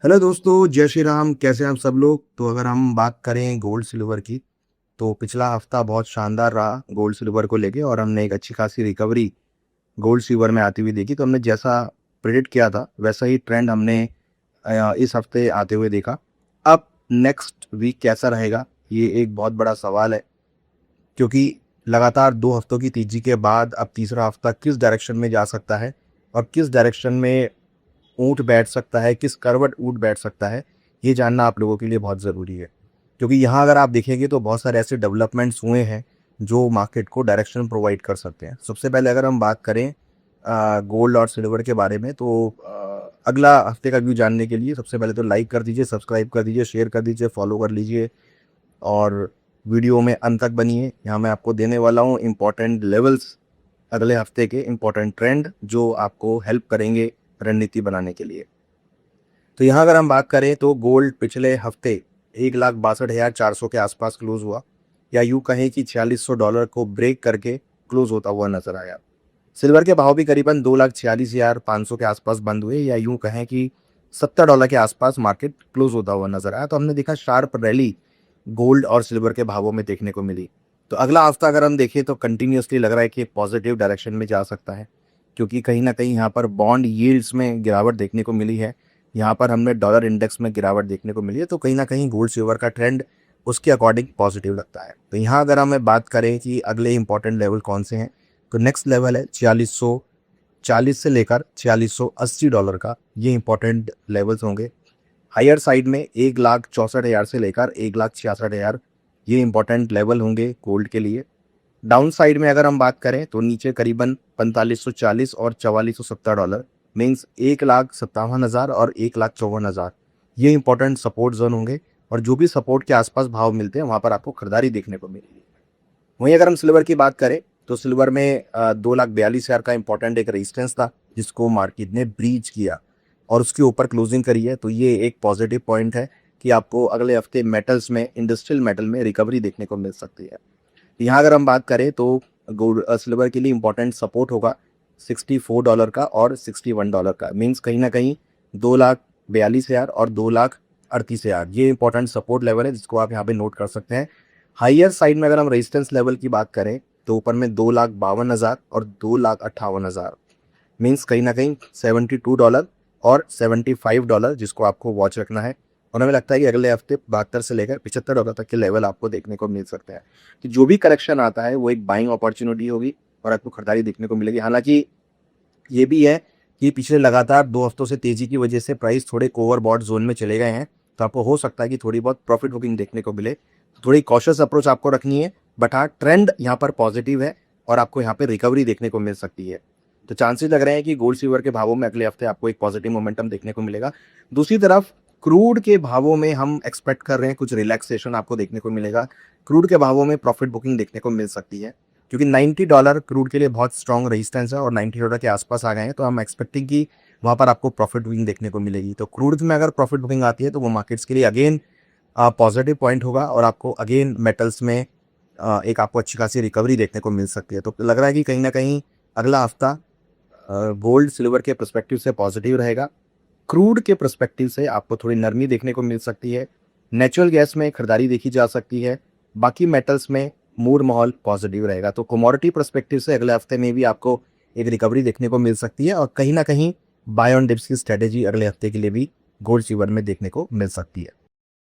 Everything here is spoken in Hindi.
हेलो दोस्तों, जय श्री राम। कैसे हैं आप सब लोग। तो अगर हम बात करें गोल्ड सिल्वर की, तो पिछला हफ्ता बहुत शानदार रहा गोल्ड सिल्वर को लेके, और हमने एक अच्छी खासी रिकवरी गोल्ड सिल्वर में आती हुई देखी। तो हमने जैसा प्रेडिक्ट किया था वैसा ही ट्रेंड हमने इस हफ्ते आते हुए देखा। अब नेक्स्ट वीक कैसा रहेगा, ये एक बहुत बड़ा सवाल है, क्योंकि लगातार 2 हफ्तों की तेजी के बाद अब तीसरा हफ्ता किस डायरेक्शन में जा सकता है और किस डायरेक्शन में ऊँट बैठ सकता है, किस करवट ऊँट बैठ सकता है, ये जानना आप लोगों के लिए बहुत ज़रूरी है। क्योंकि यहाँ अगर आप देखेंगे तो बहुत सारे ऐसे डेवलपमेंट्स हुए हैं जो मार्केट को डायरेक्शन प्रोवाइड कर सकते हैं। सबसे पहले अगर हम बात करें गोल्ड और सिल्वर के बारे में, तो अगला हफ्ते का व्यू जानने के लिए सबसे पहले तो लाइक कर दीजिए, सब्सक्राइब कर दीजिए, शेयर कर दीजिए, फॉलो कर लीजिए, और वीडियो में अंत तक बनिए। यहाँ मैं आपको देने वाला हूँ इम्पोर्टेंट लेवल्स, अगले हफ्ते के इम्पोर्टेंट ट्रेंड जो आपको हेल्प करेंगे रणनीति बनाने के लिए। तो यहाँ अगर हम बात करें तो गोल्ड पिछले हफ्ते 1,62,400 के आसपास क्लोज हुआ, या यूँ कहें कि $4600 को ब्रेक करके क्लोज होता हुआ नजर आया। सिल्वर के भाव भी करीबन 2,46,500 के आसपास बंद हुए, या यूँ कहें कि $70 के आसपास मार्केट क्लोज होता हुआ नजर आया। तो हमने देखा शार्प रैली गोल्ड और सिल्वर के भावों में देखने को मिली। तो अगला हफ्ता अगर हम देखें तो कंटिन्यूसली लग रहा है कि पॉजिटिव डायरेक्शन में जा सकता है, क्योंकि कहीं ना कहीं यहाँ पर बॉन्ड यील्ड्स में गिरावट देखने को मिली है। यहाँ पर हमने डॉलर इंडेक्स में गिरावट देखने को मिली है। तो कहीं ना कहीं गोल्ड सिल्वर का ट्रेंड उसके अकॉर्डिंग पॉजिटिव लगता है। तो यहाँ अगर हमें बात करें कि अगले इंपॉर्टेंट लेवल कौन से हैं, तो नेक्स्ट लेवल है 4640 से लेकर $4680 का। ये इंपॉर्टेंट लेवल्स होंगे। हायर साइड में 1,64,000 से लेकर 1,66,000, ये इंपॉर्टेंट लेवल होंगे गोल्ड के लिए। डाउन साइड में अगर हम बात करें तो नीचे करीबन 4540 और $4470, मीन्स 1,57,000 और 1,54,000, ये इंपॉर्टेंट सपोर्ट जोन होंगे। और जो भी सपोर्ट के आसपास भाव मिलते हैं वहाँ पर आपको खरीदारी देखने को मिलेगी। वहीं अगर हम सिल्वर की बात करें तो सिल्वर में 2,42,000 का इंपॉर्टेंट एक रेजिस्टेंस था जिसको मार्केट ने ब्रीच किया और उसके ऊपर क्लोजिंग करी है। तो ये एक पॉजिटिव पॉइंट है कि आपको अगले हफ्ते मेटल्स में, इंडस्ट्रियल मेटल में रिकवरी देखने को मिल सकती है। यहाँ अगर हम बात करें तो गोल्ड सिल्वर के लिए इंपॉर्टेंट सपोर्ट होगा $64 का और $61 का, मीन्स कहीं ना कहीं 2,42,000 और 2,38,000, ये इंपॉर्टेंट सपोर्ट लेवल है जिसको आप यहाँ पे नोट कर सकते हैं। हाइयर साइड में अगर हम रेजिस्टेंस लेवल की बात करें तो ऊपर में 2,52,000 और 2,58,000, मीन्स कहीं ना कहीं $72 और $75, जिसको आपको वॉच रखना है। और हमें लगता है कि अगले हफ्ते 72 से लेकर $75 तक के लेवल आपको देखने को मिल सकते हैं। कि जो भी करेक्शन आता है वो एक बाइंग अपॉर्चुनिटी होगी और आपको खरीदारी देखने को मिलेगी। हालांकि ये भी है कि पिछले लगातार 2 हफ्तों से तेजी की वजह से प्राइस थोड़े ओवरबॉट जोन में चले गए हैं, तो आपको हो सकता है कि थोड़ी बहुत प्रॉफिट बुकिंग देखने को मिले। तो थोड़ी कॉशियस अप्रोच आपको रखनी है, बट हाँ ट्रेंड यहाँ पर पॉजिटिव है और आपको यहाँ पे रिकवरी देखने को मिल सकती है। तो चांसेस लग रहे हैं कि गोल्ड सिल्वर के भावों में अगले हफ्ते आपको एक पॉजिटिव मोमेंटम देखने को मिलेगा। दूसरी तरफ क्रूड के भावों में हम एक्सपेक्ट कर रहे हैं कुछ रिलैक्सेशन आपको देखने को मिलेगा। क्रूड के भावों में प्रॉफिट बुकिंग देखने को मिल सकती है, क्योंकि $90 क्रूड के लिए बहुत स्ट्रॉन्ग रेजिस्टेंस है और $90 के आसपास आ गए हैं। तो हम एक्सपेक्टिंग कि वहाँ पर आपको प्रॉफिट बुकिंग देखने को मिलेगी। तो क्रूड में अगर प्रॉफिट बुकिंग आती है तो वो मार्केट्स के लिए अगेन पॉजिटिव पॉइंट होगा और आपको अगेन मेटल्स में एक आपको अच्छी खासी रिकवरी देखने को मिल सकती है। तो लग रहा है कि कहीं ना कहीं अगला हफ्ता गोल्ड सिल्वर के पर्सपेक्टिव से पॉजिटिव रहेगा। क्रूड के पर्सपेक्टिव से आपको थोड़ी नरमी देखने को मिल सकती है। नेचुरल गैस में खरीदारी देखी जा सकती है। बाकी मेटल्स में मूड माहौल पॉजिटिव रहेगा। तो कमोडिटी पर्सपेक्टिव से अगले हफ्ते में भी आपको एक रिकवरी देखने को मिल सकती है और कहीं ना कहीं बाय ऑन डिप्स की स्ट्रेटेजी अगले हफ्ते के लिए भी गोल्ड सिल्वर में देखने को मिल सकती है।